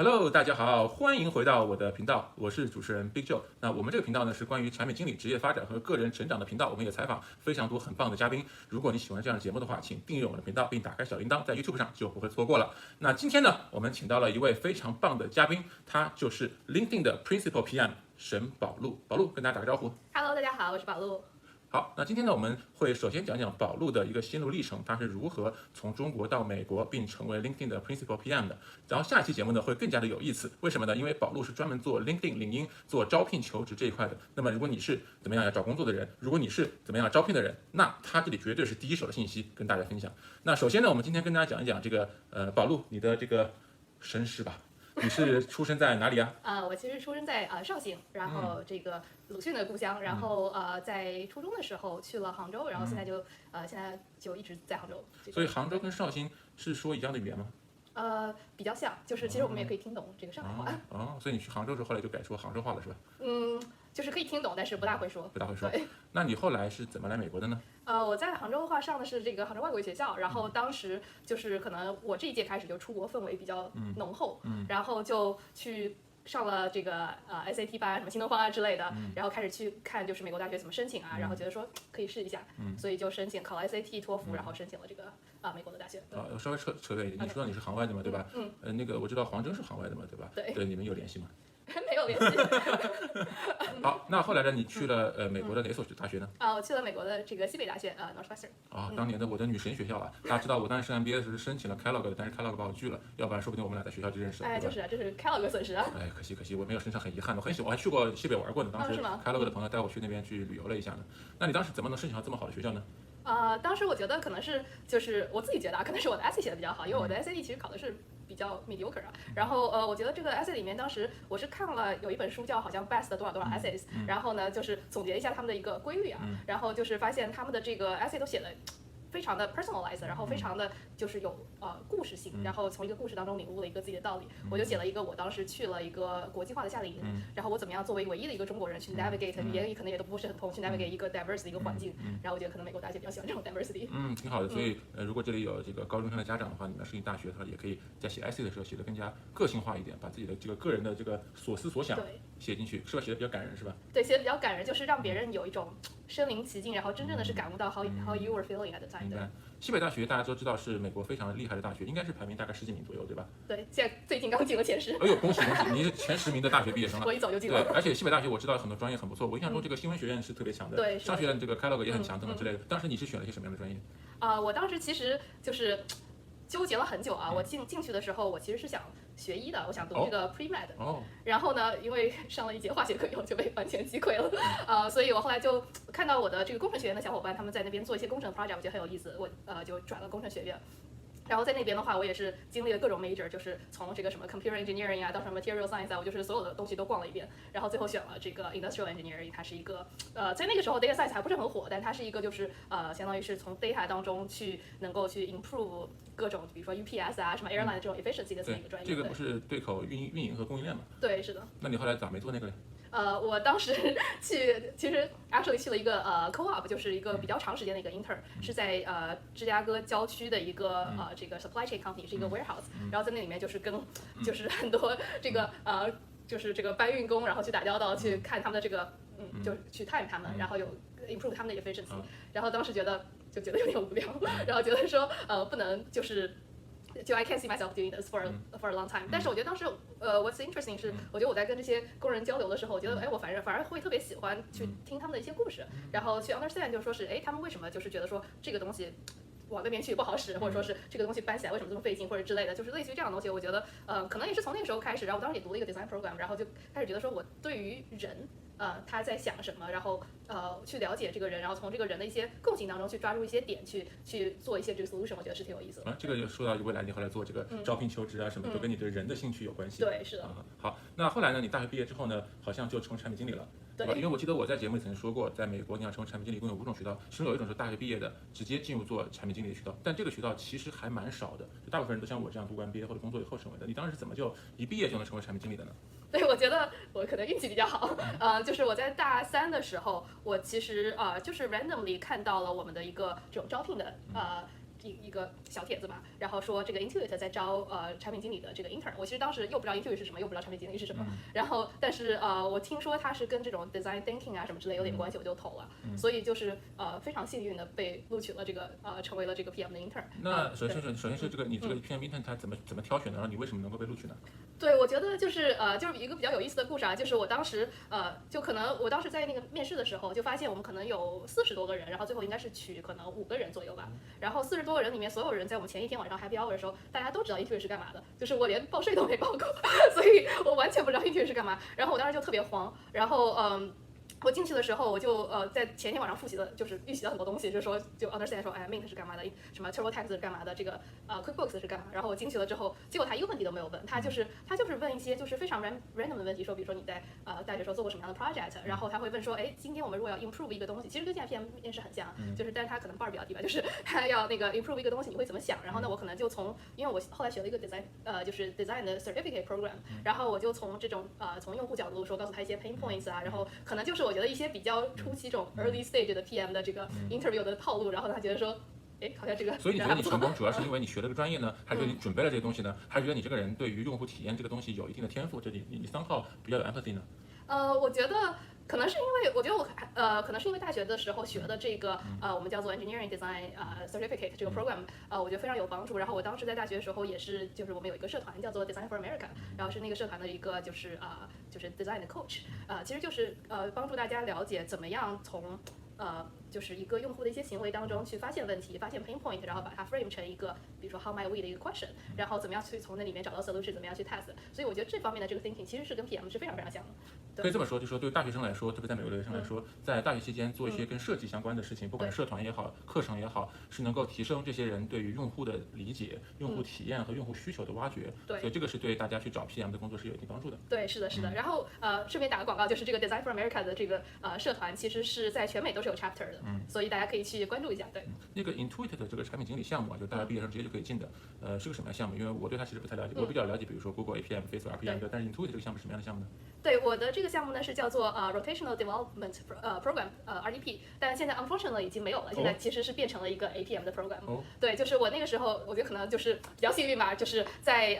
Hello，大家好，欢迎回到我的频道，我是主持人 Big Joe。那我们这个频道呢是关于产品经理职业发展和个人成长的频道，我们也采访非常多很棒的嘉宾。如果你喜欢这样的节目的话，请订阅我们的频道，并打开小铃铛，在 YouTube 上就不会错过了。那今天呢，我们请到了一位非常棒的嘉宾，他就是 LinkedIn 的 Principal PM 沈宝路。宝路跟大家打个招呼。Hello，大家好，我是宝路。好，那今天呢，我们会首先讲讲宝路的一个心路历程，他是如何从中国到美国，并成为 LinkedIn 的 Principal PM 的。然后下一期节目呢会更加的有意思，为什么呢？因为宝路是专门做 LinkedIn 领英做招聘求职这一块的。那么如果你是怎么样要找工作的人，如果你是怎么样招聘的人，那他这里绝对是第一手的信息跟大家分享。那首先呢，我们今天跟大家讲一讲这个宝路你的这个身世吧。你是出生在哪里啊？我其实出生在绍兴，然后这个鲁迅的故乡，然后在初中的时候去了杭州，然后现在就一直在杭州。所以杭州跟绍兴是说一样的语言吗？比较像，就是其实我们也可以听懂这个上海话。所以你去杭州之后，后来就改说杭州话了是吧？就是可以听懂，但是不大会说。不大会说。对。那你后来是怎么来美国的呢？我在杭州的话上的是这个杭州外国语学校，然后当时就是可能我这一届开始就出国氛围比较浓厚，然后就去上了这个SAT 班，什么新东方啊之类的，然后开始去看就是美国大学怎么申请啊，然后觉得说可以试一下，所以就申请考了 SAT 托福，然后申请了这个美国的大学。稍微扯远一点，你说到你是行外的嘛，对吧？那个我知道黄峥是行外的嘛，对吧？对，你们有联系吗？没有联系。好，那后来呢？你去了美国的哪所大学呢？我去了美国的这个西北大学Northwestern。当年的我的女神学校啊，大家知道我当时升 MBA 的时候申请了 Kellogg 的，但是 Kellogg 把我拒了，要不然说不定我们俩在学校就认识了。就是啊，这是 Kellogg 损失啊。可惜，我没有身上很遗憾，我很喜欢，我还去过西北玩过呢。当时 Kellogg 的朋友带我去那边去旅游了一下呢。那你当时怎么能申请到这么好的学校呢？当时我觉得可能是就是我自己觉得可能是我的 essay 写的比较好，因为我的 SAT 其实考的是比较 mediocre 啊。然后我觉得这个 essay 里面当时我是看了有一本书叫好像 best 多少 essays，然后呢就是总结一下他们的一个规律啊，然后就是发现他们的这个 essay 都写的非常的 personalized， 然后非常的就是有故事性，然后从一个故事当中领悟了一个自己的道理。我就写了一个我当时去了一个国际化的夏令营，然后我怎么样作为唯一的一个中国人去 navigate 语言可能也都不是很通，去 navigate 一个 diverse 的一个环境。然后我觉得可能美国大学比较喜欢这种 diversity。挺好的。所以如果这里有这个高中生的家长的话，你们申请大学的话，也可以在写 essay 的时候写得更加个性化一点，把自己的这个个人的这个所思所想写进去，是吧？写得比较感人，是吧？对，写得比较感人，就是让别人有一种身临其境，然后真正的是感悟到 how you were feeling at the time。西北大学大家都知道是美国非常厉害的大学，应该是排名大概10几名左右，对吧？对，现在最近刚进了前10。哎呦，恭喜！你是前10名的大学毕业生了。我一走就进了。对，而且西北大学我知道很多专业很不错，我印象中这个新闻学院是特别强的，对，商学院这个 Kellogg 也很强等等之类的。当时你是选了一些什么样的专业？我当时其实就是纠结了很久啊。我进去的时候，我其实是想学医的，我想读这个 pre-med。然后呢，因为上了一节化学课以后就被完全击溃了。所以我后来就看到我的这个工程学院的小伙伴他们在那边做一些工程 project， 我觉得很有意思，我就转了工程学院。然后在那边的话，我也是经历了各种 major， 就是从这个什么 computer engineering 啊，到什么 material science 啊，我就是所有的东西都逛了一遍，然后最后选了这个 industrial engineering。它是一个在那个时候 data science 还不是很火，但它是一个就是相当于是从 data 当中能够去 improve 各种，比如说 UPS 啊，什么 airline 这种 efficiency 的这么一个专业。这个不是对口运营和供应链吗？对，是的。那你后来咋没做那个嘞？我当时其实 actually 去了一个co-op， 就是一个比较长时间的一个 intern，是在芝加哥郊区的一个这个 supply chain company， 是一个 warehouse，然后在那里面就是跟就是很多这个就是这个搬运工，然后去打交道，去看他们的这个就去 time 他们，然后有 improve 他们的 efficiency，然后当时觉得有点无聊，然后觉得说不能就 I can't see myself doing this for a long time。但是我觉得当时what's interesting 是，我觉得我在跟这些工人交流的时候，我觉得我反而会特别喜欢去听他们的一些故事，然后去 understand 就是说是他们为什么就是觉得说这个东西往那边去不好使，或者说是这个东西搬起来为什么这么费劲，或者之类的，就是类似于这样的东西。我觉得可能也是从那个时候开始，然后我当时也读了一个 design program， 然后就开始觉得说我对于人他在想什么，然后去了解这个人，然后从这个人的一些共性当中去抓住一些点，去做一些这个 solution， 我觉得是挺有意思的。这个就说到未来你后来做这个招聘求职啊什么，都跟你对人的兴趣有关系。对，是的。好，那后来呢？你大学毕业之后呢，好像就成为产品经理了。对吧？因为我记得我在节目里曾经说过，在美国你要成为产品经理，一共有5种渠道，其中有一种是大学毕业的直接进入做产品经理的渠道，但这个渠道其实还蛮少的，就大部分人都像我这样读完毕业或者工作以后成为的。你当时是怎么就一毕业就能成为产品经理的呢？对，我觉得我可能运气比较好，就是我在大3的时候，我其实就是 randomly 看到了我们的一个这种招聘的一个小帖子嘛，然后说这个 Intuit 在招产品经理的这个 intern。我其实当时又不知道 Intuit 是什么，又不知道产品经理是什么，然后但是我听说它是跟这种 design thinking 啊什么之类有点关系，我就投了。所以就是非常幸运的被录取了这个成为了这个 PM 的 intern。那首先是这个你这个 PM intern 他怎么挑选的？然后你为什么能够被录取呢？对，我觉得就是就是一个比较有意思的故事啊，就是我当时就可能我当时在那个面试的时候，就发现我们可能有40多个人，然后最后应该是取可能5个人左右吧。然后40多个人里面，所有人在我们前一天晚上 happy hour 的时候，大家都知道 Intuit 是干嘛的，就是我连报税都没报过，所以我完全不知道 Intuit 是干嘛。然后我当时就特别慌，然后我进去的时候，我就在前一天晚上复习了，就是预习了很多东西，就是说就 understand 说，哎 ，Mint 是干嘛的，什么 TurboTax 是干嘛的，这个QuickBooks 是干嘛。然后我进去了之后，结果他一个问题都没有问，他就是问一些就是非常 random 的问题，说比如说你在大学时候做过什么样的 project，然后他会问说，哎，今天我们如果要 improve 一个东西，其实跟现在 PM 面试很像，就是但是他可能 bar 比较低吧，就是他要那个 improve 一个东西，你会怎么想？然后呢，我可能就从因为我后来学了一个 就是 design 的 certificate program，然后我就从这种从用户角度说，告诉他一些 pain points 啊，然后可能就是我觉得一些比较初期这种 early stage 的 PM 的这个 interview 的套路，然后他觉得说，哎，好像这个。所以你觉得你成功主要是因为你学了个专业呢，还是觉得你准备了这些东西呢，还是觉得你这个人对于用户体验这个东西有一定的天赋？这你somehow比较有 empathy 呢？我觉得可能是因为，我觉得我可能是因为大学的时候学的这个我们叫做 engineering design certificate 这个 program，我觉得非常有帮助。然后我当时在大学的时候也是，就是我们有一个社团叫做 Design for America，然后是那个社团的一个就是design 的 coach，其实就是帮助大家了解怎么样从就是一个用户的一些行为当中去发现问题，发现 pain point，然后把它 frame 成一个，比如说 how might we 的一个 question， 然后怎么样去从那里面找到 solution， 怎么样去 test。所以我觉得这方面的这个 thinking 其实是跟 PM 是非常非常像的。可以这么说，就是说对大学生来说，特别在美国留学生来说，在大学期间做一些跟设计相关的事情，不管是社团也好，课程也好，是能够提升这些人对于用户的理解、用户体验和用户需求的挖掘。对，所以这个是对大家去找 PM 的工作是有一定帮助的。对，是的，是的。然后顺便打个广告，就是这个 Design for America 的这个社团，其实是在全美都是有 chapter 的，所以大家可以去关注一下。对，那个 Intuit 的这个产品经理项目啊，就大学毕业生直接就可以进的，是个什么样的项目？因为我对它其实不太了解，我比较了解，比如说 Google APM、Facebook APM，但是 Intuit 这个项目是什么样的项目呢？对，我的这个项目呢是叫做Rotational Development Program RDP， 但现在 unfortunately 已经没有了，现在其实是变成了一个 APM 的 program。对，就是我那个时候，我觉得可能就是比较幸运吧，就是在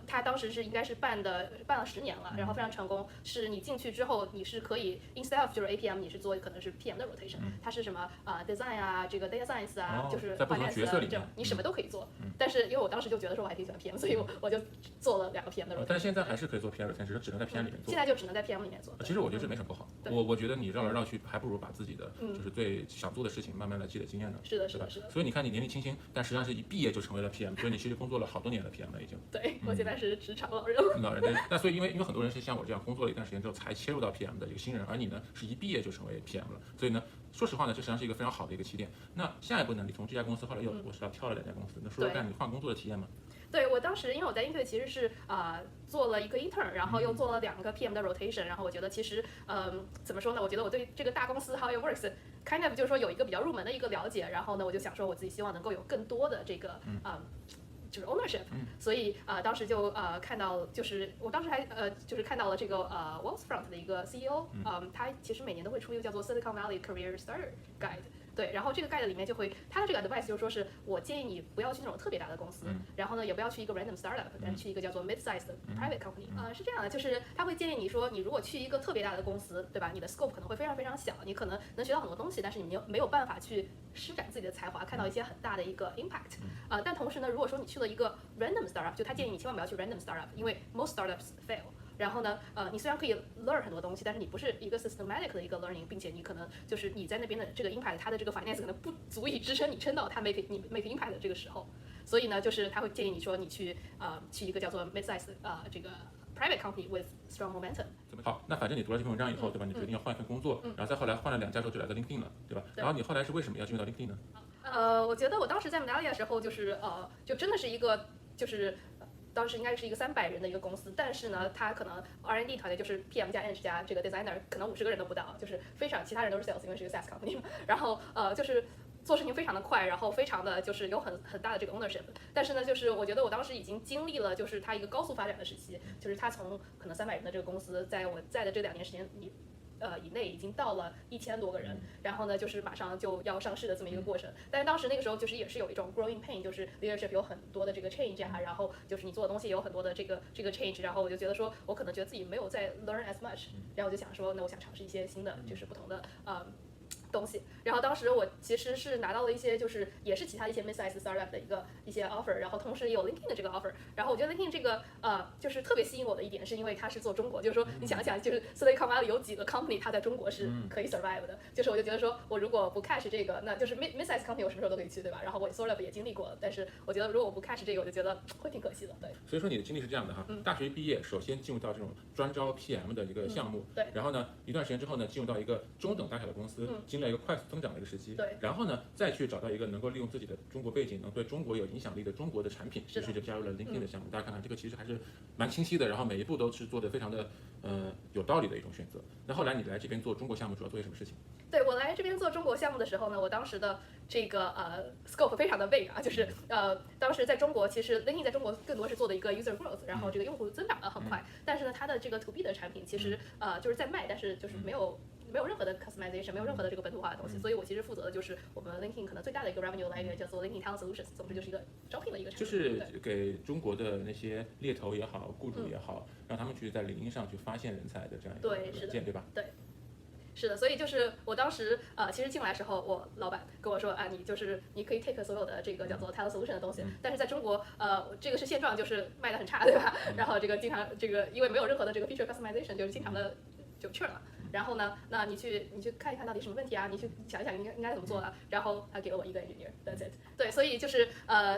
他当时是应该是办了10年了，然后非常成功。是你进去之后，你是可以 instead of 就是 APM， 你是做可能是 PM 的 rotation，它是什么design 啊，这个 data science 啊，就是在不同角色里面，你什么都可以做。但是因为我当时就觉得说我还挺喜欢 PM，所以我就做了2个 PM 的 rotation。但是现在还是可以做 PM rotation，只能在 PM 里面做。现在就只能在 PM 里面做。其实我觉得这没什么不好，我觉得你绕来绕去，还不如把自己的就是最想做的事情慢慢来积累经验呢。是的，是的，是的。所以你看你年龄轻轻，但实际上是一毕业就成为了 PM，所以你其实工作了好多年的 PM 了已经。对，我现在是职场老人了。老人，那所以因为很多人是像我这样工作了一段时间之后才切入到 PM 的一个新人，而你呢是一毕业就成为 PM 了，所以呢，说实话呢，这实际上是一个非常好的一个起点。那下一步呢，你从这家公司后来我知道跳了2家公司，那说说看你换工作的体验吗？对，我当时因为我在 Intuit 其实是做了一个 intern， 然后又做了2个 PM 的 rotation， 然后我觉得其实怎么说呢？我觉得我对这个大公司 how it works kind of 就是说有一个比较入门的一个了解，然后呢我就想说我自己希望能够有更多的这个就是 ownership，所以当时就看到，就是我当时还就是看到了这个Wealthfront 的一个 CEO，他其实每年都会出一个叫做 Silicon Valley Career Starter Guide。对，然后这个 guide 里面就会，他的这个 advice 就是说是我建议你不要去那种特别大的公司，然后呢也不要去一个 random startup， 但是去一个叫做 mid-sized 的 private company。是这样的，就是他会建议你说，你如果去一个特别大的公司，对吧？你的 scope 可能会非常非常小，你可能能学到很多东西，但是你没有办法去施展自己的才华，看到一些很大的一个 impact。但同时呢，如果说你去了一个 random startup， 就他建议你千万不要去 random startup， 因为 most startups fail。然后呢，你虽然可以 learn 很多东西，但是你不是一个 systematic 的一个 learning， 并且你可能就是你在那边的这个 impact， 它的这个 finance 可能不足以支撑你撑到它 make impact 的这个时候，所以呢，就是他会建议你说你去一个叫做 mid-size 这个 private company with strong momentum。好，那反正你读了这篇文章以后，对吧？你决定要换一份工作，然后再后来换了2家之后就来到 LinkedIn 了，对吧？然后你后来是为什么要进入到 LinkedIn 呢？我觉得我当时在 Medallia 的时候，就是就真的是一个就是当时应该是一个300人的一个公司，但是呢，它可能 R&D 团队就是 PM 加 Eng 加这个 designer， 可能50个人都不到，就是非常其他人都是 sales， 因为是一个 SaaS company 嘛。然后就是做事情非常的快，然后非常的就是有很大的这个 ownership。但是呢，就是我觉得我当时已经经历了就是它一个高速发展的时期，就是它从可能300人的这个公司，在我在的这2年时间里以内已经到了1000多个人，然后呢就是马上就要上市的这么一个过程。但是当时那个时候就是也是有一种 growing pain， 就是 leadership 有很多的这个 change 啊，然后就是你做的东西也有很多的这个 change， 然后我就觉得说我可能觉得自己没有在 learn as much， 然后我就想说那我想尝试一些新的就是不同的东西，然后当时我其实是拿到了一些，就是也是其他一些 mid-size startup 的一些 offer， 然后同时也有 LinkedIn 的这个 offer， 然后我觉得 LinkedIn 这个就是特别吸引我的一点，是因为它是做中国，就是说你想一想，就是 Silicon Valley 有几个 company 它在中国是可以 survive 的，就是我就觉得说我如果不 catch 这个，那就是 mid-size company 我什么时候都可以去，对吧？然后我 startup 也经历过了，但是我觉得如果我不 catch 这个，我就觉得会挺可惜的，对。所以说你的经历是这样的哈，大学毕业首先进入到这种专招 PM 的一个项目，对，然后呢一段时间之后呢进入到一个中等大小的公司，经历了一个快速增长的一个时期，对，然后呢再去找到一个能够利用自己的中国背景，能对中国有影响力的中国的产品，于是就加入了 LinkedIn 的项目。大家看看这个其实还是蛮清晰的，然后每一步都是做的非常的有道理的一种选择。那后来你来这边做中国项目主要做些什么事情？对，我来这边做中国项目的时候呢，我当时的这个scope 非常的 big 啊，就是当时在中国其实 LinkedIn 在中国更多是做的一个 user growth， 然后这个用户增长的很快，但是呢它的这个 to B 的产品其实就是在卖，但是就是没有任何的 customization， 没有任何的这个本土化的东西，所以我其实负责的就是我们 LinkedIn 可能最大的一个 revenue 来源叫做 LinkedIn Talent Solutions， 总之就是一个招聘的一个产品，就是给中国的那些猎头也好，雇主也好，让他们去在领英上去发现人才的这样一个软件，对吧？对。是的，所以就是我当时其实进来的时候，我老板跟我说啊，你可以 take 所有的这个叫做 talent solution 的东西，但是在中国这个是现状，就是卖的很差，对吧？然后这个经常这个因为没有任何的这个 feature customization， 就是经常的就去了。然后呢，那你去看一看到底什么问题啊？你去想一想应该怎么做啊？然后他给了我一个 engineer，that's it。对，所以就是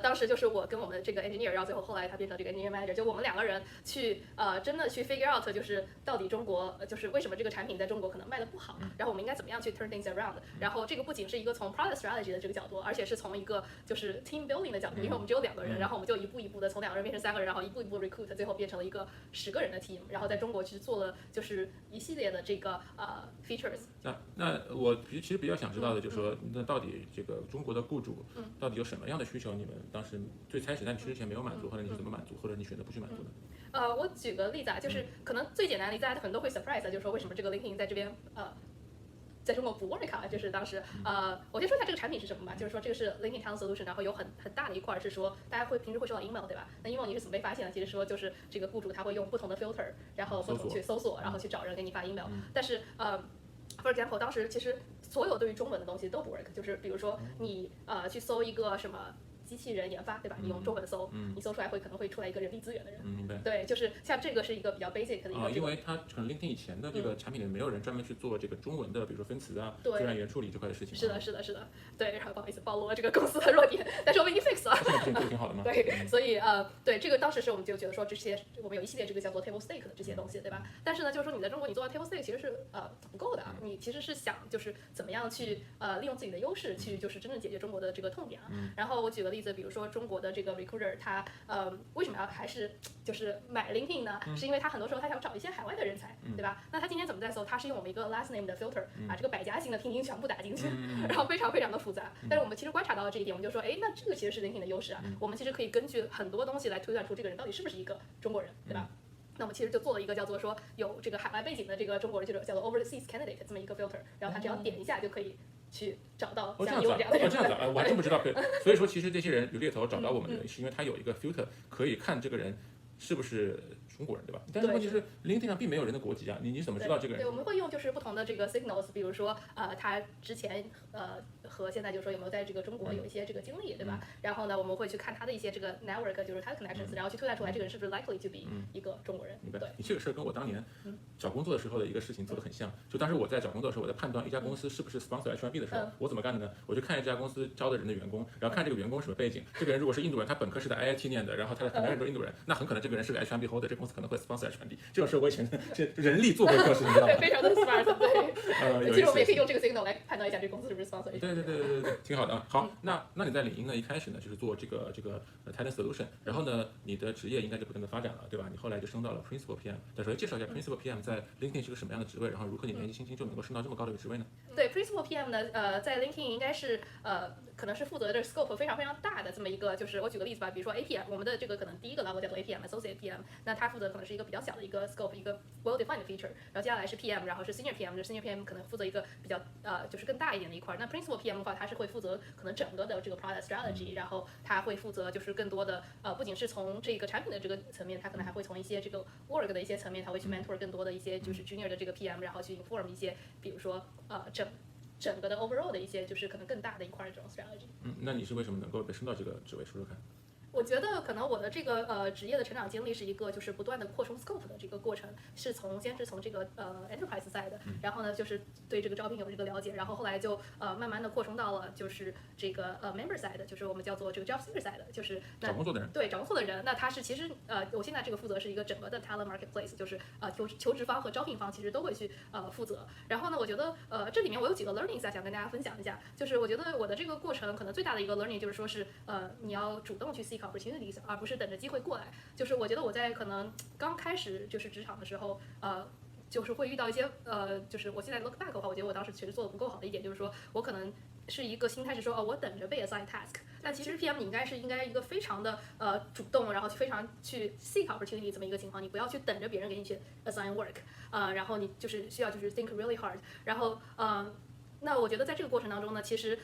当时就是我跟我们的这个 engineer， 然后最后后来他变成这个 engineer manager， 就我们2个人去真的去 figure out， 就是到底中国就是为什么这个产品在中国可能卖的不好，然后我们应该怎么样去 turn things around。然后这个不仅是一个从 product strategy 的这个角度，而且是从一个就是 team building 的角度，因为我们只有2个人，然后我们就一步一步的从2个人变成3个人，然后一步一步 recruit， 最后变成了一个10个人的 team， 然后在中国其实做了就是一系列的这个feature。那我其实比较想知道的就是说，那到底这个中国的雇主到底有什么样的需求？你们当时最开始在你去之前没有满足，或者你是怎么满足，或者你选择不去满足的？我举个例子啊，就是可能最简单的例子，大家可能都会 surprise， 就是说为什么这个 LinkedIn 在这边在中国不 work 啊，就是当时我先说一下这个产品是什么吧，就是说这个是 LinkedIn Talent Solution， 然后有很大的一块是说大家平时会收到 email， 对吧？那 email 你是怎么被发现的？其实说就是这个雇主他会用不同的 filter， 然后不同去搜索，然后去找人给你发 email， 但是for example， 当时其实所有对于中文的东西都不 work， 就是比如说你去搜一个什么机器人研发，对吧？你用中文搜，你搜出来可能会出来一个人力资源的人。明白。对，就是像这个是一个比较 basic 的一个。因为它可能 LinkedIn 以前的这个产品里没有人专门去做这个中文的，比如说分词啊、自然语言处理这块的事情。是的。对，然后不好意思暴露了这个公司的弱点，但是我们已经 fix 了。这挺好的嘛。对，所以对这个当时是我们就觉得说这些我们有一系列这个叫做 table stake 的这些东西，对吧？但是呢，就是说你在中国你做到 table stake 其实是不够的，你其实是想就是怎么样去利用自己的优势去就是真正解决中国的这个痛点啊。然后我举个例子，比如说中国的这个 recruiter 他为什么要还是就是买 LinkedIn 呢？是因为他很多时候他想找一些海外的人才，对吧？那他今天怎么在搜？他是用我们一个 last name 的 filter， 把这个百家姓的拼音全部打进去，然后非常非常的复杂。但是我们其实观察到了这一点，我们就说，哎，那这个其实是 LinkedIn 的优势啊。我们其实可以根据很多东西来推断出这个人到底是不是一个中国人，对吧？那我们其实就做了一个叫做说有这个海外背景的这个中国人，就是叫做 overseas candidate 这么一个 filter， 然后他只要点一下就可以去找到像你我这样的人。这样子啊，我还真不知道。所以说，其实这些人有猎头找到我们的，是因为他有一个 filter 可以看这个人是不是中国人，对吧？但是问题是 LinkedIn 上并没有人的国籍啊，你怎么知道这个人？对，我们会用就是不同的这个 signals， 比如说他之前和现在就是说有没有在这个中国有一些这个经历，对吧？然后呢，我们会去看他的一些这个 network， 就是他的 connections， 然后去推断出来这个人是不是 likely to be 一个中国人。明白。你这个事儿跟我当年找工作的时候的一个事情做得很像。就当时我在找工作的时候，我在判断一家公司是不是 sponsor H1B 的时候，我怎么干的呢？我就看一家公司招的人的员工，然后看这个员工什么背景。这个人如果是印度人，他本科是在 IIT 念的，然后他的很多人都是印度人，那很可能这个人是个 H1B holder， 这公司可能会 sponsor H1B。这种事我以前人力做过课是你知道吗？对，非常的 smart。对，其实我们也可以用这个 signal 来判断一下这个公司是不是 sponsor。对，挺好的啊。好，那你在领英呢，一开始呢就是做这个talent solution， 然后呢你的职业应该就不断的发展了，对吧？你后来就升到了 principal PM。再首先介绍一下 principal PM 在 LinkedIn 是个什么样的职位，然后如何你年纪轻轻就能够升到这么高的一个职位呢？对 Principal PM 呢，在 LinkedIn 应该是可能是负责的 scope 非常非常大的这么一个，就是我举个例子吧，比如说 APM， 我们的这个可能第一个 level 叫做 APM Associate PM， 那它负责可能是一个比较小的一个 scope， 一个 well defined feature， 然后接下来是 PM， 然后是 Senior PM， Senior PM 可能负责一个比较就是更大一点的一块。那 Principal PM 的话，它是会负责可能整个的这个 product strategy， 然后它会负责就是更多的不仅是从这个产品的这个层面，它可能还会从一些这个 org 的一些层面，它会去 mentor 更多的一些就是 junior 的这个 PM， 然后去 inform 一些比如说整个的 overall 的一些就是可能更大的一块这种 strategy。那你是为什么能够被升到这个职位？说说看。我觉得可能我的这个职业的成长经历是一个就是不断的扩充 scope 的这个过程，先是从这个enterprise side 的，然后呢就是对这个招聘有这个了解，然后后来就慢慢的扩充到了就是这个member side， 就是我们叫做这个 job seeker side， 就是找工作的人。对，找工作的人，那他是其实我现在这个负责是一个整个的 talent marketplace， 就是求职方和招聘方其实都会去负责。然后呢，我觉得这里面我有几个 learnings 想跟大家分享一下，就是我觉得我的这个过程可能最大的一个 learning 就是说是你要主动去 seek opportunities， 而不是等着机会过来。就是我觉得我在可能刚开始就是职场的时候，就是会遇到一些就是我现在 look back 的话，我觉得我当时其实做的不够好的一点，就是说我可能是一个心态是说我等着被 assign task， 但其实 PM 你应该一个非常的主动，然后非常去 seek opportunity 这么一个情况，你不要去等着别人给你去 assign work， 然后你就是需要就是 think really hard， 然后那我觉得在这个过程当中呢，其实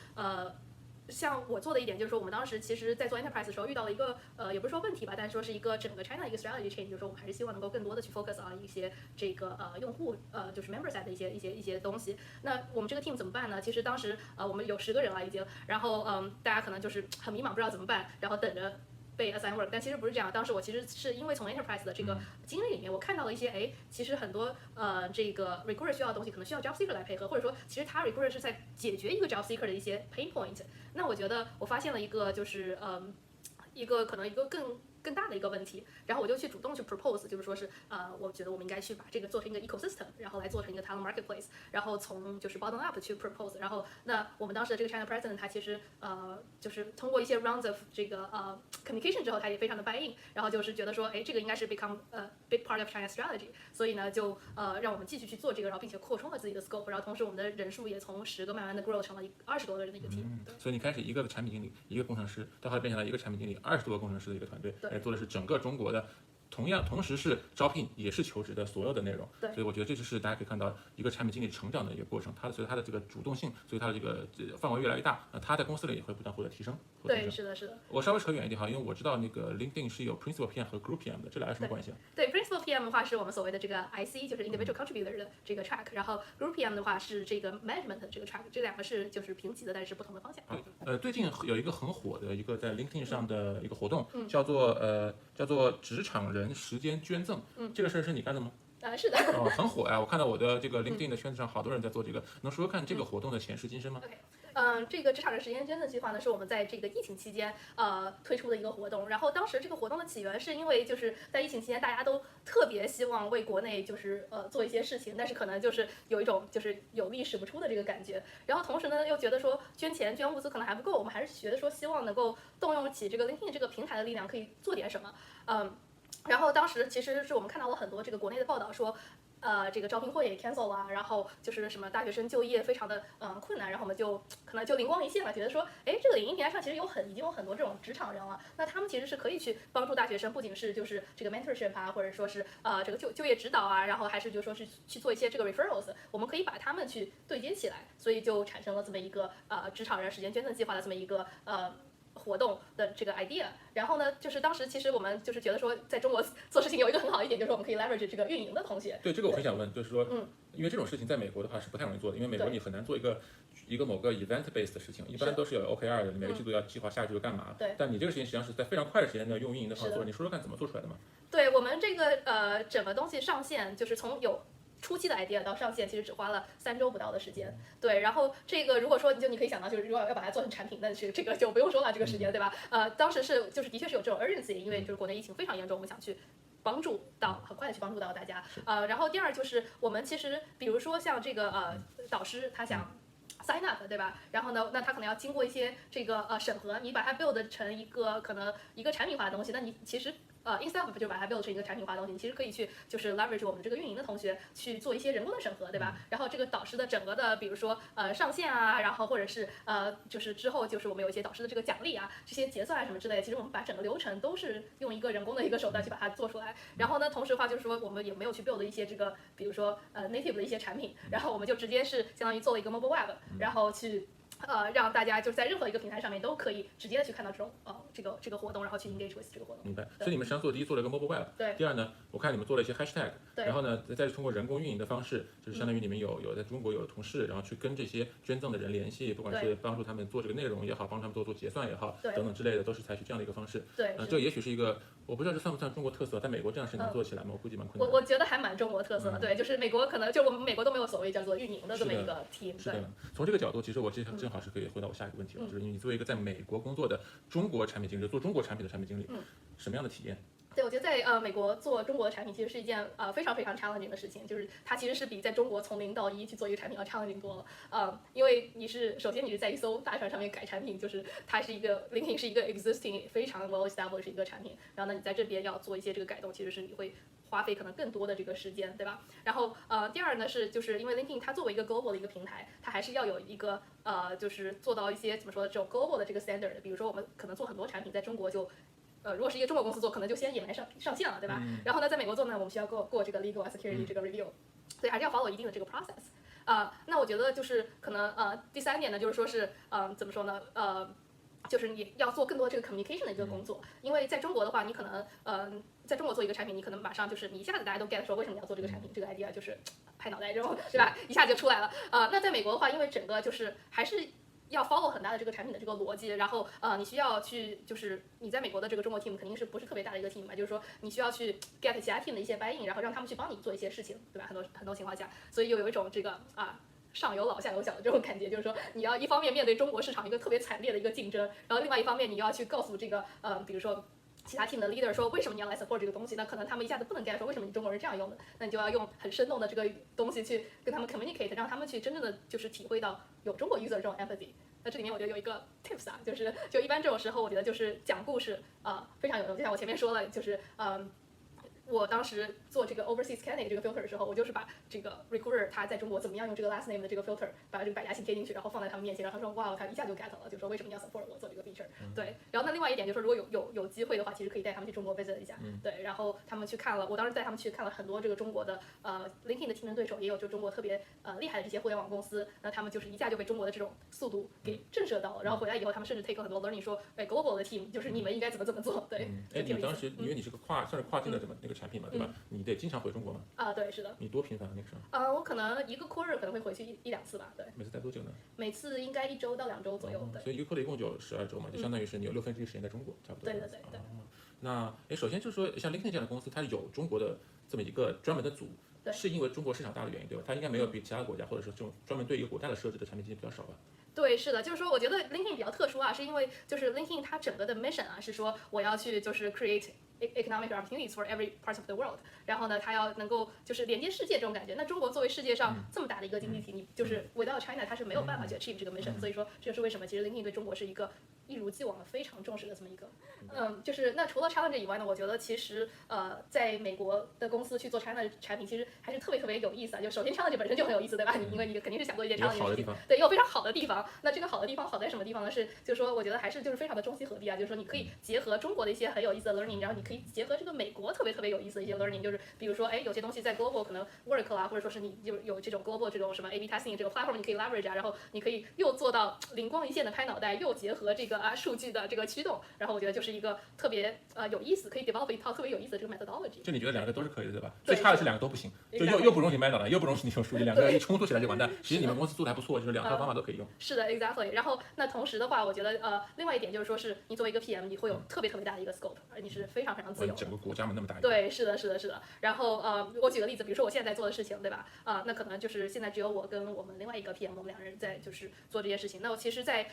像我做的一点就是说，我们当时其实在做 enterprise 的时候遇到了一个也不是说问题吧，但是说是一个整个 China 一个 strategy change， 就是说我们还是希望能够更多的去 focus on 一些这个用户就是 member side 的一些东西。那我们这个 team 怎么办呢？其实当时我们有10个人了已经，然后大家可能就是很迷茫，不知道怎么办，然后等着被 assign work， 但其实不是这样。当时我其实是因为从 enterprise 的这个经历里面，我看到了一些，其实很多这个 recruiter 需要的东西，可能需要 job seeker 来配合，或者说其实他 recruiter 是在解决一个 job seeker 的一些 pain point。那我觉得我发现了一个就是一个可能一个更大的一个问题，然后我就去主动去 propose， 就是说是我觉得我们应该去把这个做成一个 ecosystem， 然后来做成一个 talent marketplace， 然后从就是 bottom up 去 propose， 然后那我们当时的这个 China president 他其实就是通过一些 rounds of 这个communication 之后，他也非常的 buy in， 然后就是觉得说这个应该是 become big part of China strategy， 所以呢就让我们继续去做这个，然后并且扩充了自己的 scope， 然后同时我们的人数也从10个慢慢的 grow 成了20多个人的一个 team。所以你开始一个产品经理，一个工程师，到后来变成了一个产品经理，20多个工程师的一个团队，做的是整个中国的。同时是招聘也是求职的所有的内容，所以我觉得这就是大家可以看到一个产品经理成长的一个过程。随着他的这个主动性，所以他的这个范围越来越大，那他在公司里也会不断获得提升。对，是的，是的。我稍微扯远一点哈，因为我知道那个 LinkedIn 是有 Principal PM 和 Group PM 的，这俩有什么关系啊？对 ，Principal PM 的话是我们所谓的这个 IC， 就是 Individual Contributor 的这个 track， 然后 Group PM 的话是这个 Management 的这个 track， 这两个是就是平级的，但是不同的方向。最近有一个很火的一个在 LinkedIn 上的一个活动，叫做职场人时间捐赠，这个事儿是你干的吗？是的。很火呀！我看到我的这个 LinkedIn 的圈子上好多人在做这个，能说说看这个活动的前世今生吗？这个职场人时间捐赠计划呢，是我们在这个疫情期间推出的一个活动。然后当时这个活动的起源是因为就是在疫情期间，大家都特别希望为国内就是做一些事情，但是可能就是有一种就是有力使不出的这个感觉。然后同时呢，又觉得说捐钱捐物资可能还不够，我们还是觉得说希望能够动用起这个 LinkedIn 这个平台的力量，可以做点什么。然后当时其实是我们看到了很多这个国内的报道说。这个招聘会也 cancel 了，然后就是什么大学生就业非常的困难，然后我们就可能就灵光一现了，觉得说，这个领英平台上其实已经有很多这种职场人了，那他们其实是可以去帮助大学生，不仅是就是这个 mentorship 啊，或者说是这个就业指导啊，然后还是就说是去做一些这个 referrals， 我们可以把他们去对接起来，所以就产生了这么一个职场人时间捐赠计划的这么一个活动的这个 idea， 然后呢，就是当时其实我们就是觉得说，在中国做事情有一个很好一点，就是我们可以 leverage 这个运营的同学。对，这个我很想问，就是说，因为这种事情在美国的话是不太容易做的，因为美国你很难做一个某个 event based 的事情，一般都是有 OKR 的，你每个季度要计划下一季度干嘛。对。但你这个事情实际上是在非常快的时间内用运营的方式做，你说说看怎么做出来的吗？对我们这个整个东西上线就是从有初期的 idea 到上线，其实只花了3周不到的时间。对，然后这个如果说你可以想到，就是如果要把它做成产品，那是这个就不用说了，这个时间对吧？当时就是的确是有这种 urgency， 因为就是国内疫情非常严重，我们想去很快的去帮助到大家。然后第二就是我们其实比如说像这个导师他想sign up 对吧？然后呢，那他可能要经过一些这个审核，你把它 build 成一个可能一个产品化的东西，那你其实 instead 就把它 build 成一个产品化的东西，你其实可以去就是 leverage 我们这个运营的同学去做一些人工的审核，对吧？然后这个导师的整个的，比如说上线啊，然后或者是就是之后就是我们有一些导师的这个奖励啊，这些结算啊什么之类的，其实我们把整个流程都是用一个人工的一个手段去把它做出来。然后呢，同时的话就是说我们也没有去 build 一些这个，比如说native 的一些产品，然后我们就直接是相当于做了一个 mobile web，然后去。让大家就在任何一个平台上面都可以直接的去看到这种这个活动，然后去 engage with 这个活动。明白。所以你们实际上做第一做了一个 mobile web，对。第二呢，我看你们做了一些 hashtag，对。然后呢，再通过人工运营的方式，就是相当于你们有在中国有同事，然后去跟这些捐赠的人联系，不管是帮助他们做这个内容也好，帮助他们做结算也好，等等之类的，都是采取这样的一个方式。对。这也许是一个，我不知道这算不算中国特色，在美国这样事情能做起来吗？我估计蛮困难的。我觉得还蛮中国特色的，对，就是美国可能就我们美国都没有所谓叫做运营的这么一个 team。是的。从这个角度，其实我正好是可以回答我下一个问题了，就是你作为一个在美国工作的中国产品经理，做中国产品的产品经理，什么样的体验？对，我觉得在美国做中国的产品其实是一件非常非常 challenging 的事情，就是它其实是比在中国从0到1去做一个产品要 challenging 多了。因为首先你是在一艘大船上面改产品，就是它是一个 LinkedIn 是一个 existing 非常 well established 一个产品，然后呢你在这边要做一些这个改动，其实是你会花费可能更多的这个时间，对吧？然后第二呢就是因为 LinkedIn 它作为一个 global 的一个平台，它还是要有一个就是做到一些怎么说这种 global 的这个 standard， 比如说我们可能做很多产品在中国就。如果是一个中国公司做，可能就先隐瞒上线了，对吧？然后呢，在美国做呢，我们需要过这个 legal security 这个 review，所以还是要 follow 一定的这个 process。那我觉得就是可能第三点呢，就是说是怎么说呢？就是你要做更多这个 communication 的一个工作，因为在中国的话，你可能在中国做一个产品，你可能马上就是你一下子大家都 get 说为什么你要做这个产品，这个 idea 就是拍脑袋这种，对吧？一下就出来了。那在美国的话，因为整个就是还是。要 follow 很大的这个产品的这个逻辑，然后你需要去就是你在美国的这个中国 team 肯定是不是特别大的一个 team 嘛，就是说你需要去 get 其他 team 的一些 buy in， 然后让他们去帮你做一些事情，对吧？很多情况下，所以又有一种这个上有老下有小的这种感觉，就是说你要一方面面对中国市场一个特别惨烈的一个竞争，然后另外一方面你要去告诉这个比如说。其他 team 的 leader 说为什么你要来 support 这个东西，那可能他们一下子不能 get 说为什么你中国人这样用的，那你就要用很生动的这个东西去跟他们 communicate， 让他们去真正的就是体会到有中国 user 这种 empathy。那这里面我觉得有一个 tips 就一般这种时候，我觉得就是讲故事非常有用，就像我前面说了，就是我当时做这个 overseas candidate 这个 filter 的时候，我就是把这个 recruiter 他在中国怎么样用这个 last name 的这个 filter， 把这个百家姓贴进去，然后放在他们面前，然后他说哇，他一下就 get 了，就说为什么你要 support 我做这个 feature。对，然后那另外一点就是说，如果有机会的话，其实可以带他们去中国 visit 一下。对，然后他们去看了，我当时带他们去看了很多这个中国的LinkedIn 的竞争对手，也有就中国特别厉害的这些互联网公司，那他们就是一下就被中国的这种速度给震慑到了，然后回来以后他们甚至 take 很多 learning， 说global 的 team 就是你们应该怎么做。对。你当时因为你是个算是跨境的这么那个产品嘛，对吧？你得经常回中国吗？对，是的。你多频繁那个时候？我可能一个 quarter 可能会回去一两次吧，对。每次待多久呢？每次应该1周到2周左右。对。所以一个 quarter 一共就12周嘛，就相当于是你有1/6时间在中国，差不多。对。那首先就是说，像 LinkedIn 这样的公司，它有中国的这么一个专门的组，是因为中国市场大的原因，对吧？它应该没有比其他国家或者说这种专门对一个国家的设置的产品经理比较少吧？对，是的，就是说，我觉得 LinkedIn 比较特殊是因为就是 LinkedIn 它整个的 mission 是说我要去就是 create economic opportunities for every part of the world， 然后呢，它要能够就是连接世界这种感觉。那中国作为世界上这么大的一个经济体，你就是 without China， 它是没有办法去 achieve 这个 mission。所以说，这就是为什么其实 LinkedIn 对中国是一个一如既往的非常重视的这么一个。就是那除了 challenge 以外呢，我觉得其实在美国的公司去做 China 的产品，其实还是特别有意思就首先 challenge 本身就很有意思，对吧？因为你肯定是想做一件 challenge 的事情，对，也有非常好的地方。那这个好的地方好在什么地方呢？就是说，我觉得还是就是非常的中西合璧就是说你可以结合中国的一些很有意思的 learning， 然后你可以结合这个美国特别有意思的一些 learning， 就是比如说有些东西在 global 可能 work 啦，或者说是你有这种 global 这种什么 A/B testing 这个 platform 你可以 leverage然后你可以又做到灵光一现的拍脑袋，又结合这个数据的这个驱动，然后我觉得就是一个特别有意思，可以 develop 一套特别有意思的这个 methodology。就你觉得两个都是可以的，对吧？最差的是两个都不行，就又不容许拍脑袋，又不容许你用数据，两个一冲突起来就完蛋。其实你们公司做的还不错，就是两套方法都可以用。是的 ，exactly。然后那同时的话，我觉得另外一点就是说是你作为一个 PM， 你会有特别大的一个 scope， 而你是非常自由的。整个国家嘛那么大。对，是的。然后我举个例子，比如说我现在在做的事情，对吧？那可能就是现在只有我跟我们另外一个 PM， 我们两人在就是做这些事情。那我其实在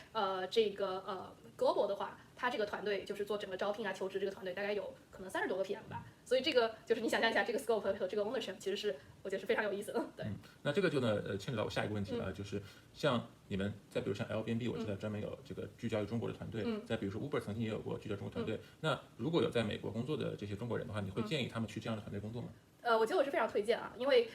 这个global 的话，他这个团队就是做整个招聘求职这个团队，大概有可能30多个 PM 吧。所以这个就是你想象一下，这个 scope 和这个 ownership 其实是我觉得是非常有意思的。对，那这个就牵扯到我下一个问题了，就是像你们再比如像 Airbnb，我知道专门有这个聚焦于中国的团队，再比如说 Uber 曾经也有过聚焦中国团队，那如果有在美国工作的这些中国人的话，你会建议他们去这样的团队工作吗？我觉得我是非常推荐啊，因为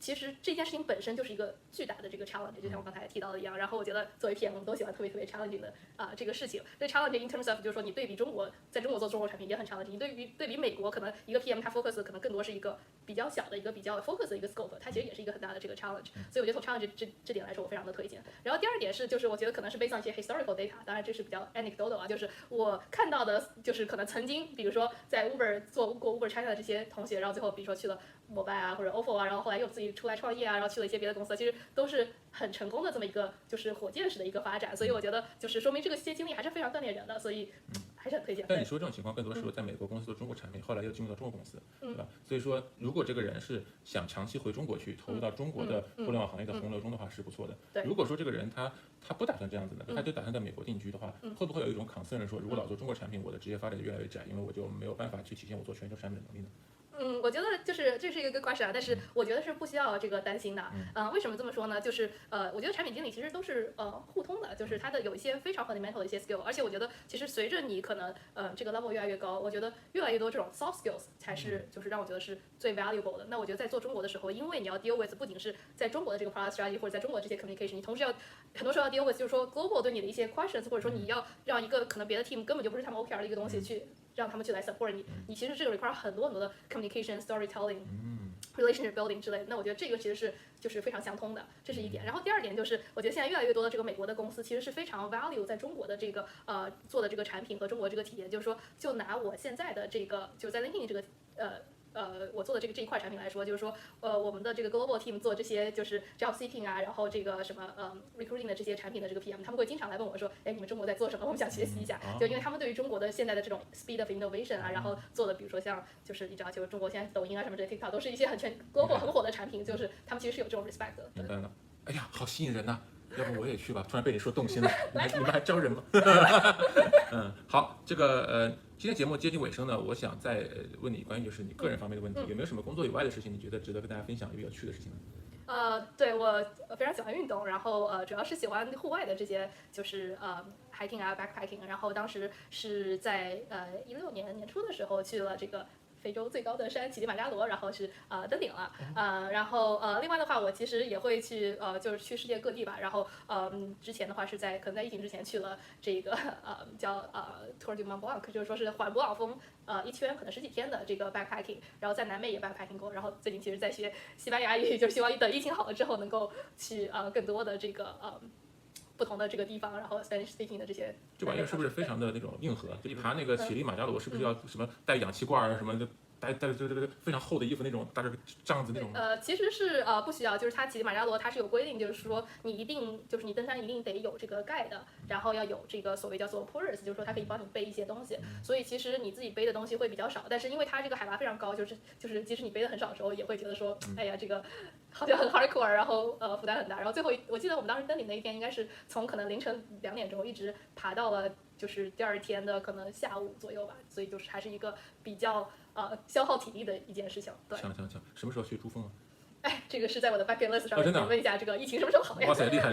其实这件事情本身就是一个巨大的这个 challenge，就像我刚才提到的一样。然后我觉得作为 PM，我们都喜欢特别 challenging 的这个事情。这 challenge in terms of 就是说你对比中国，在中国做中国产品也很 challenging，你对比美国，可能一个 PM 他 focus 可能更多是一个比较小的一个比较 focus 的一个 scope， 它其实也是一个很大的这个 challenge。所以我觉得从 challenge 这点来说，我非常的推荐。然后第二点是，就是我觉得可能是 based on 一些 historical data， 当然这是比较 anecdotal 啊，就是我看到的，就是可能曾经比如说在 Uber 做过 Uber China 的这些同学，然后最后比如说去了摩拜啊或者 ofo 啊，然后后来又自己出来创业啊，然后去了一些别的公司，其实都是很成功的这么一个就是火箭式的一个发展。所以我觉得就是说明这个些经历还是非常锻炼人的，所以还是很推荐。但你说这种情况更多是说在美国公司做中国产品，后来又进入到中国公司，对吧？所以说如果这个人是想长期回中国去投入到中国的互联网行业的洪流中的话，是不错的。对，如果说这个人他不打算这样子的，他就打算在美国定居的话，会不会有一种 concern 说，如果老做中国产品，我的职业发展就越来越窄，因为我就没有办法去体现我做全球产品的能力呢？我觉得就是这是一个 good question 啊，但是我觉得是不需要这个担心的。为什么这么说呢？就是我觉得产品经理其实都是互通的，就是它的有一些非常 fundamental 的一些 skill， 而且我觉得其实随着你可能这个 level 越来越高，我觉得越来越多这种 soft skills 才是就是让我觉得是最 valuable 的。那我觉得在做中国的时候，因为你要 deal with 不仅是在中国的这个 product strategy 或者在中国这些 communication， 你同时要很多时候要 deal with 就是说 global 对你的一些 questions， 或者说你要让一个可能别的 team 根本就不是他们 OKR 的一个东西去。让他们去来 support 你，你其实这个 require 很多的 communication、storytelling、relationship building 之类的。那我觉得这个其实就是非常相通的，这是一点。然后第二点就是，我觉得现在越来越多的这个美国的公司其实是非常 value 在中国的这个做的这个产品和中国这个体验。就是说，就拿我现在的这个就在 LinkedIn 这个我做的这一块产品来说，就是说，我们的这个 global team 做这些就是 job seeking 啊，然后这个什么recruiting 的这些产品的这个 PM， 他们会经常来问我说，哎，你们中国在做什么？我们想学习一下。就因为他们对于中国的现在的这种 speed of innovation 啊，然后做的比如说像就是你知道，就是中国现在抖音啊什么这些 TikTok 都是一些很global 很火的产品，就是他们其实是有这种 respect 的。明白了。哎呀，好吸引人呐！要不我也去吧？突然被你说动心了。你们还招人吗？好，这个今天节目接近尾声呢，我想再问你关于就是你个人方面的问题，有没有什么工作以外的事情你觉得值得跟大家分享，有有趣的事情呢？对，我非常喜欢运动，然后主要是喜欢户外的这些，就是hiking 啊 backpacking， 然后当时是在16年年初的时候去了这个非洲最高的山乞力马扎罗，然后是登顶了，然后另外的话，我其实也会去就是去世界各地吧，然后之前的话是可能在疫情之前去了这个叫Tour du Mont Blanc， 就是说是环勃朗峰一圈可能10几天的这个 backpacking， 然后在南美也 backpacking 过，然后最近其实在学西班牙语，就是希望等疫情好了之后能够去更多的这个不同的这个地方，然后 Spanish speaking 的这些。这玩意儿是不是非常的那种硬核？就爬那个乞力马扎罗，是不是要什么带氧气罐啊什么的？带这非常厚的衣服那种，带着帐子那种。其实是不需要，就是它乞力马扎罗它是有规定，就是说你一定就是你登山一定得有这个 guide，然后要有这个所谓叫做 porters， 就是说它可以帮你背一些东西。所以其实你自己背的东西会比较少，但是因为它这个海拔非常高，就是即使你背的很少的时候，也会觉得说，哎呀这个好像很 hardcore， 然后负担很大。然后最后我记得我们当时登顶那一天应该是从可能凌晨2点钟一直爬到了就是第二天的可能下午左右吧，所以就是还是一个比较消耗体力的一件事情。对，强，什么时候去珠峰啊？哎，这个是在我的 bucket list 上面，真的？问一下这个疫情什么时候好呀？哇塞，厉害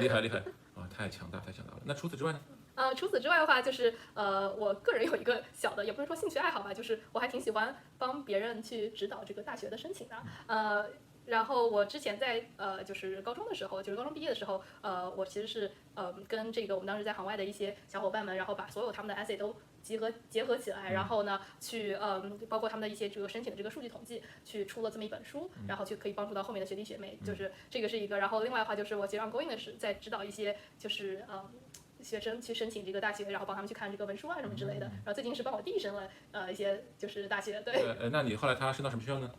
啊！太强大了。那除此之外呢？除此之外的话，就是我个人有一个小的，也不是说兴趣爱好吧，就是我还挺喜欢帮别人去指导这个大学的申请的。然后我之前在就是高中的时候，就是高中毕业的时候，我其实是跟这个我们当时在行外的一些小伙伴们，然后把所有他们的 essay 都结合起来，然后呢去包括他们的一些这个申请的这个数据统计，去出了这么一本书，然后去可以帮助到后面的学弟学妹，就是这个是一个。然后另外的话就是我其实 ongoing 的是在指导一些就是学生去申请这个大学，然后帮他们去看这个文书啊什么之类的。然后最近是帮我弟申了一些就是大学，对。那你后来他升到什么学校呢？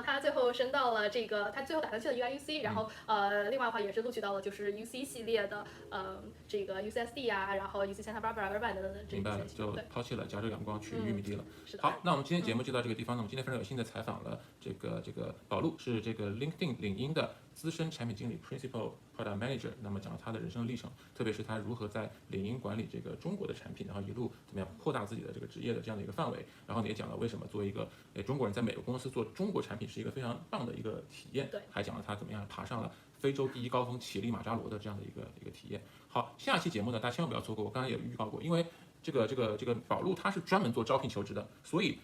他最后升到了这个，他最后打算去了 UIUC， 然后另外的话也是录取到了就是 UC 系列的这个 UCSD 啊，然后 UC Santa Barbara、Irvine 等等这些。明白了，就抛弃了加州阳光去玉米地了。是的。好，那我们今天节目就到这个地方呢。我们今天非常有幸的采访了这个宝路，是这个 LinkedIn 领英的资深产品经理 （Principal Product Manager），那么讲了他的人生历程，特别是他如何在领英管理这个中国的产品，然后一路怎么样扩大自己的这个职业的这样的一个范围。然后你也讲了为什么作为一个中国人在美国公司做中国产品是一个非常棒的一个体验，对，还讲了他怎么样爬上了非洲第一高峰乞力马扎罗的这样的一个体验。好，下期节目呢，大家千万不要错过。我刚才也预告过，因为这个宝路它是专门做招聘求职的，所以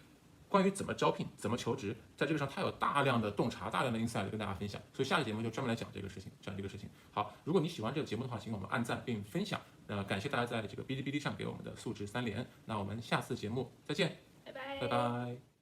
关于怎么招聘、怎么求职，在这个上它有大量的洞察、大量的 insight 跟大家分享。所以下期节目就专门来讲这个事情，好，如果你喜欢这个节目的话，请我们按赞并分享。感谢大家在这个哔哩哔哩上给我们的素质3连。那我们下次节目再见，拜拜，拜拜。